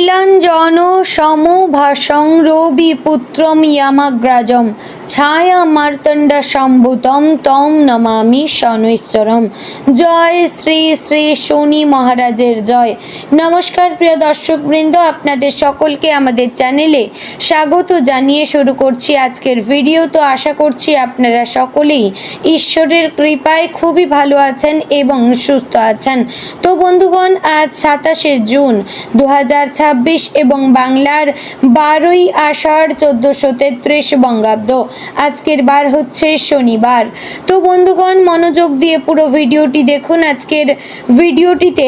নীলাঞ্জন সমভাসং রবিপুত্রম ইয়ামাগ্রাজম ছায়া মার্তণ্ড সম্ভূতম তম নমামি শনৈশ্বরম। জয় শ্রী শ্রী শনি মহারাজের জয়। নমস্কার প্রিয় দর্শকবৃন্দ, আপনাদের সকলকে আমাদের চ্যানেলে স্বাগত জানিয়ে শুরু করছি আজকের ভিডিও। তো আশা করছি আপনারা সকলেই ঈশ্বরের কৃপায় খুবই ভালো আছেন এবং সুস্থ আছেন। তো বন্ধুগণ, আজ 27শে জুন 2026 এবং বাংলার 12ই আষাঢ় 1433 বঙ্গাব্দ। আজকের বার হচ্ছে শনিবার। তো বন্ধুগণ, মনোযোগ দিয়ে পুরো ভিডিওটি দেখুন। আজকের ভিডিওটিতে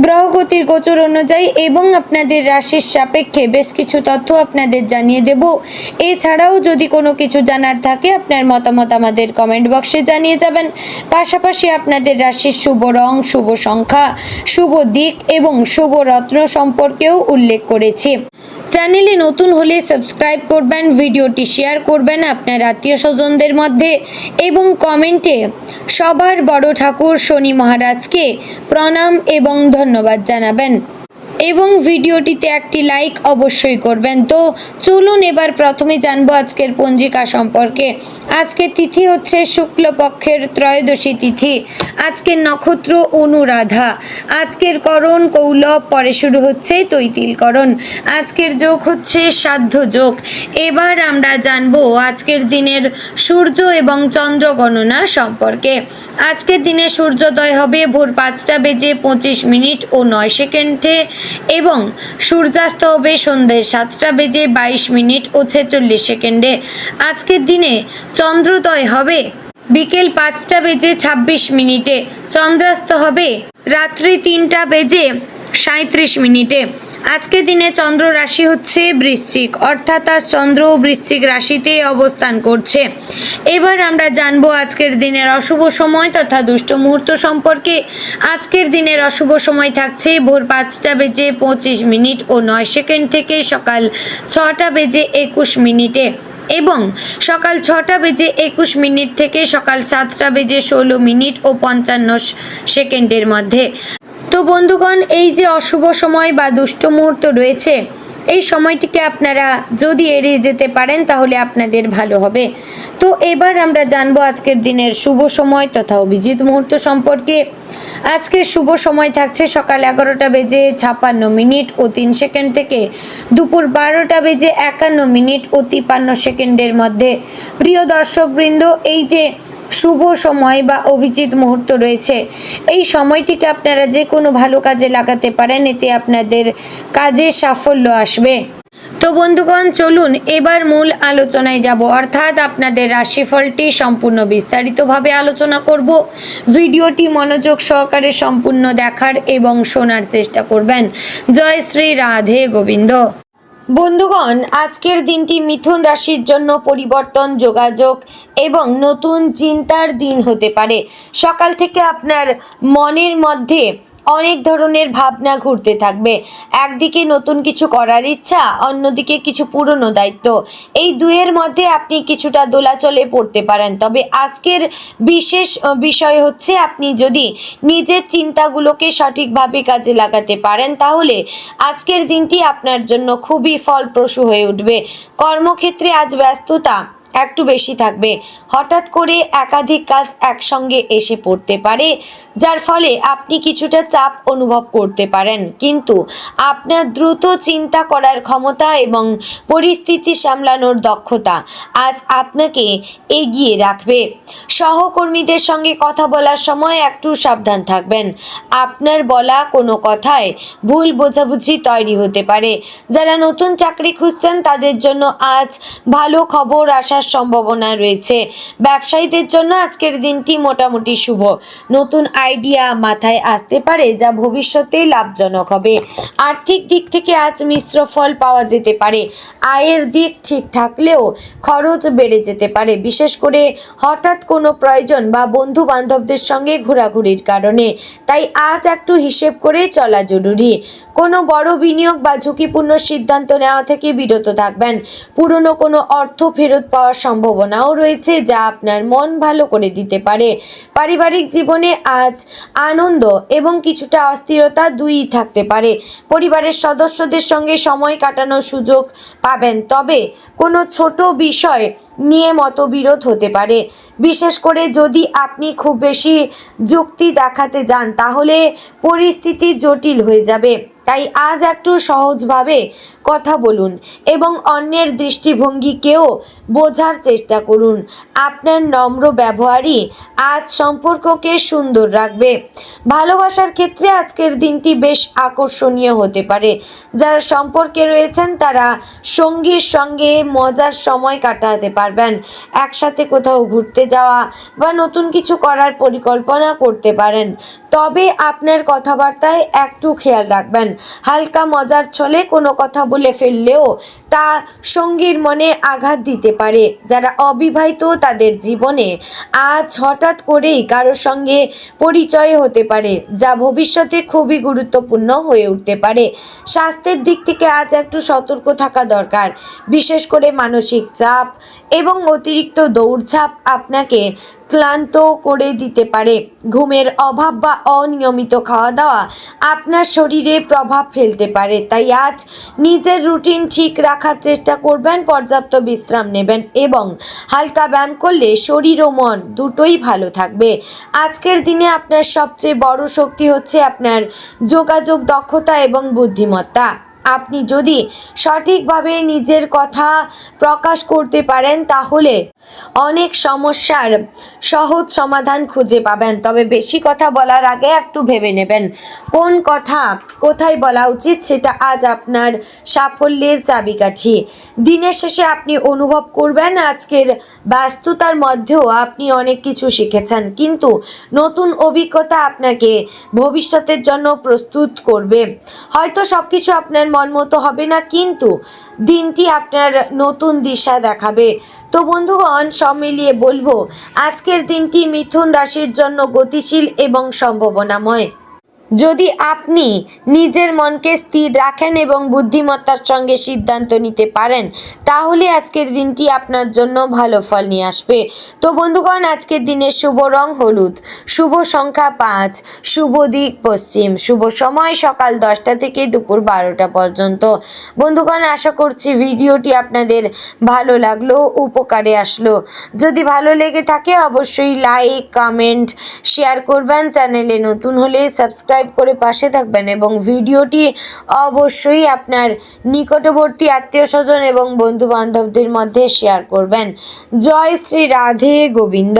গ্রহগতির গোচর অনুযায়ী এবং আপনাদের রাশির সাপেক্ষে বেশ কিছু তথ্য আপনাদের জানিয়ে দেব। এছাড়াও যদি কোনো কিছু জানার থাকে আপনার মতামত আমাদের কমেন্ট বক্সে জানিয়ে যাবেন। পাশাপাশি আপনাদের রাশির শুভ রং, শুভ সংখ্যা, শুভ দিক এবং শুভ রত্ন সম্পর্কেও উল্লেখ করেছি। চ্যানেলে নতুন হলে সাবস্ক্রাইব করবেন, ভিডিওটি শেয়ার করবেন আপনার আত্মীয় স্বজনদের মধ্যে এবং কমেন্টে সবার বড় ঠাকুর শনি মহারাজকে প্রণাম এবং ধন্যবাদ জানাবেন এবং ভিডিওটিতে একটি লাইক অবশ্যই করবেন। তো চলুন এবার প্রথমে জানবো আজকের পঞ্জিকা সম্পর্কে। আজকের তিথি হচ্ছে শুক্লপক্ষের ত্রয়োদশী তিথি। আজকের নক্ষত্র অনুরাধা। আজকের করণ কৌলভ, পরে শুরু হচ্ছে তৈতিলকরণ। আজকের যোগ হচ্ছে সাধ্য যোগ। এবার আমরা জানবো আজকের দিনের সূর্য এবং চন্দ্র গণনা সম্পর্কে। আজকের দিনে সূর্যোদয় হবে ভোর 5:25 ও 9 এবং সূর্যাস্ত হবে সন্ধ্যে 7:22 ও 46। আজকের দিনে চন্দ্রোদয় হবে বিকেল 5:26। চন্দ্রাস্ত হবে রাত্রি 3:37। আজকের দিনে চন্দ্র রাশি হচ্ছে বৃশ্চিক, অর্থাৎ আজ চন্দ্র বৃশ্চিক রাশিতে অবস্থান করছে। এবার আমরা জানবো আজকের দিনের অশুভ সময় তথা দুষ্ট মুহূর্ত সম্পর্কে। আজকের দিনের অশুভ সময় থাকছে ভোর 5:25 ও 9 থেকে সকাল 6:21 এবং সকাল 6:21 থেকে সকাল 7:16 ও 55 মধ্যে। তো বন্ধুগণ, এই যে অশুভ সময় বা দুষ্ট মুহূর্ত রয়েছে, এই সময়টিকে আপনারা যদি এড়িয়ে যেতে পারেন তাহলে আপনাদের ভালো হবে। তো এবার আমরা জানবো আজকের দিনের শুভ সময় তথা অভিজিৎ মুহূর্ত সম্পর্কে। আজকের শুভ সময় থাকছে সকাল 11:56 ও 3 থেকে দুপুর 12:51 ও 53 মধ্যে। প্রিয় দর্শকবৃন্দ, এই যে শুভ সময় বা অভিজিৎ মুহূর্ত রয়েছে, এই সময়টিকে আপনারা যে কোনো ভালো কাজে লাগাতে পারেন, এতে আপনাদের কাজে সাফল্য আসবে। তো বন্ধুগণ, চলুন এবার মূল আলোচনায় যাব, অর্থাৎ আপনাদের রাশিফলটি সম্পূর্ণ বিস্তারিতভাবে আলোচনা করব। ভিডিওটি মনোযোগ সহকারে সম্পূর্ণ দেখার এবং শোনার চেষ্টা করবেন। জয় শ্রী রাধে গোবিন্দ। বন্ধুগণ, আজকের দিনটি মিথুন রাশির জন্য পরিবর্তন, যোগাযোগ এবং নতুন চিন্তার দিন হতে পারে। সকাল থেকে আপনার মনের মধ্যে অনেক ধরনের ভাবনা ঘুরতে থাকবে। একদিকে নতুন কিছু করার ইচ্ছা, অন্যদিকে কিছু পুরনো দায়িত্ব। এই দুয়ের মধ্যে আপনি কিছুটা দোলাচলে পড়তে পারেন। তবে আজকের বিশেষ বিষয় হচ্ছে, আপনি যদি নিজের চিন্তাগুলোকে সঠিকভাবে কাজে লাগাতে পারেন তাহলে আজকের দিনটি আপনার জন্য খুবই ফলপ্রসূ হয়ে উঠবে। কর্মক্ষেত্রে আজ ব্যস্ততা একটু বেশি থাকবে। হঠাৎ করে একাধিক কাজ একসঙ্গে এসে পড়তে পারে, যার ফলে আপনি কিছুটা চাপ অনুভব করতে পারেন। কিন্তু আপনার দ্রুত চিন্তা করার ক্ষমতা এবং পরিস্থিতি সামলানোর দক্ষতা আজ আপনাকে এগিয়ে রাখবে। সহকর্মীদের সঙ্গে কথা বলার সময় একটু সাবধান থাকবেন। আপনার বলা কোনো কথায় ভুল বোঝাবুঝি তৈরি হতে পারে। যারা নতুন চাকরি খুঁজছেন তাদের জন্য আজ ভালো খবর আসার সম্ভাবনা রয়েছে। ব্যবসায়ীদের জন্য আজকের দিনটি মোটামুটি শুভ। নতুন আইডিয়া মাথায় আসতে পারে যা ভবিষ্যতে লাভজনক হবে। আর্থিক দিক থেকে আজ মিশ্র ফল পাওয়া যেতে পারে। আয়ের দিক ঠিক থাকলেও খরচ বেড়ে যেতে পারে, বিশেষ করে হঠাৎ কোনো প্রয়োজন বা বন্ধু বান্ধবদের সঙ্গে ঘোরাঘুরির কারণে। তাই আজ একটু হিসেব করে চলা জরুরি। কোনো বড় বিনিয়োগ বা ঝুঁকিপূর্ণ সিদ্ধান্ত নেওয়া থেকে বিরত থাকবেন। পুরনো কোনো অর্থ ফেরত পাওয়ার হওয়ার সম্ভাবনাও রয়েছে, যা আপনার মন ভালো করে দিতে পারে। পারিবারিক জীবনে আজ আনন্দ এবং কিছুটা অস্থিরতা দুইই থাকতে পারে। পরিবারের সদস্যদের সঙ্গে সময় কাটানোর সুযোগ পাবেন, তবে কোনো ছোট বিষয় নিয়ে মতবিরোধ হতে পারে। বিশেষ করে যদি আপনি খুব বেশি যুক্তি দেখাতে যান, তাহলে পরিস্থিতি জটিল হয়ে যাবে। তাই আজ একটু সহজভাবে কথা বলুন এবং অন্যের দৃষ্টিভঙ্গিকেও বোঝার চেষ্টা করুন। আপনার নম্র ব্যবহারই আজ সম্পর্ককে সুন্দর রাখবে। ভালোবাসার ক্ষেত্রে আজকের দিনটি বেশ আকর্ষণীয় হতে পারে। যারা সম্পর্কে রয়েছেন তারা সঙ্গীর সঙ্গে মজার সময় কাটাতে পারবেন। একসাথে কোথাও ঘুরতে যাওয়া বা নতুন কিছু করার পরিকল্পনা করতে পারেন। তবে আপনার কথাবার্তায় একটু খেয়াল রাখবেন। হালকা মজার ছলে কোনো কথা বলে ফেললেও তা সঙ্গীর মনে আঘাত দিতে পারে। যারা অবিবাহিত তাদের জীবনে আজ হঠাৎ করেই কারোর সঙ্গে পরিচয় হতে পারে, যা ভবিষ্যতে খুবই গুরুত্বপূর্ণ হয়ে উঠতে পারে। স্বাস্থ্যের দিক থেকে আজ একটু সতর্ক থাকা দরকার। বিশেষ করে মানসিক চাপ এবং অতিরিক্ত দৌড়ঝাঁপ আপনাকে ক্লান্ত করে দিতে পারে। ঘুমের অভাব বা অনিয়মিত খাওয়া দাওয়া আপনার শরীরে প্রভাব ফেলতে পারে। তাই আজ নিজের রুটিন ঠিক রাখার চেষ্টা করবেন, পর্যাপ্ত বিশ্রাম নেবেন এবং হালকা ব্যায়াম করলে শরীর ও মন দুটোই ভালো থাকবে। আজকের দিনে আপনার সবচেয়ে বড় শক্তি হচ্ছে আপনার যোগাযোগ দক্ষতা এবং বুদ্ধিমত্তা। আপনি যদি সঠিকভাবে নিজের কথা প্রকাশ করতে পারেন, তাহলে অনেক সমস্যার সহজ সমাধান খুঁজে পাবেন। তবে বেশি কথা বলার আগে একটু ভেবে নেবেন কোন কথা কোথায় বলা উচিত, সেটা আজ আপনার সাফল্যের চাবিকাঠি। দিনের শেষে আপনি অনুভব করবেন আজকের ব্যস্ততার মধ্যেও আপনি অনেক কিছু শিখেছেন, কিন্তু নতুন অভিজ্ঞতা আপনাকে ভবিষ্যতের জন্য প্রস্তুত করবে। হয়তো সব কিছু আপনার মন মতো হবে না, কিন্তু দিনটি আপনার নতুন দিশা দেখাবে। তো বন্ধুগণ, সব মিলিয়ে বলবো আজকের দিনটি মিথুন রাশির জন্য গতিশীল এবং সম্ভাবনাময়। যদি আপনি নিজের মনকে স্থির রাখেন এবং বুদ্ধিমত্তার সঙ্গে সিদ্ধান্ত নিতে পারেন, তাহলে আজকের দিনটি আপনার জন্য ভালো ফল নিয়ে আসবে। তো বন্ধুগণ, আজকের দিনের শুভ রং হলুদ, শুভ সংখ্যা 5, শুভ দিক পশ্চিম, শুভ সময় সকাল 10টা থেকে দুপুর 12টা পর্যন্ত। বন্ধুগণ, আশা করছি ভিডিওটি আপনাদের ভালো লাগলো, উপকারে আসলো। যদি ভালো লেগে থাকে অবশ্যই লাইক, কমেন্ট, শেয়ার করবেন। চ্যানেলে নতুন হলে সাবস্ক্রাইব করে পাশে থাকবেন এবং ভিডিওটি অবশ্যই আপনার নিকটবর্তী আত্মীয় স্বজন এবং বন্ধু বান্ধবদের মধ্যে শেয়ার করবেন। জয় শ্রী রাধে গোবিন্দ।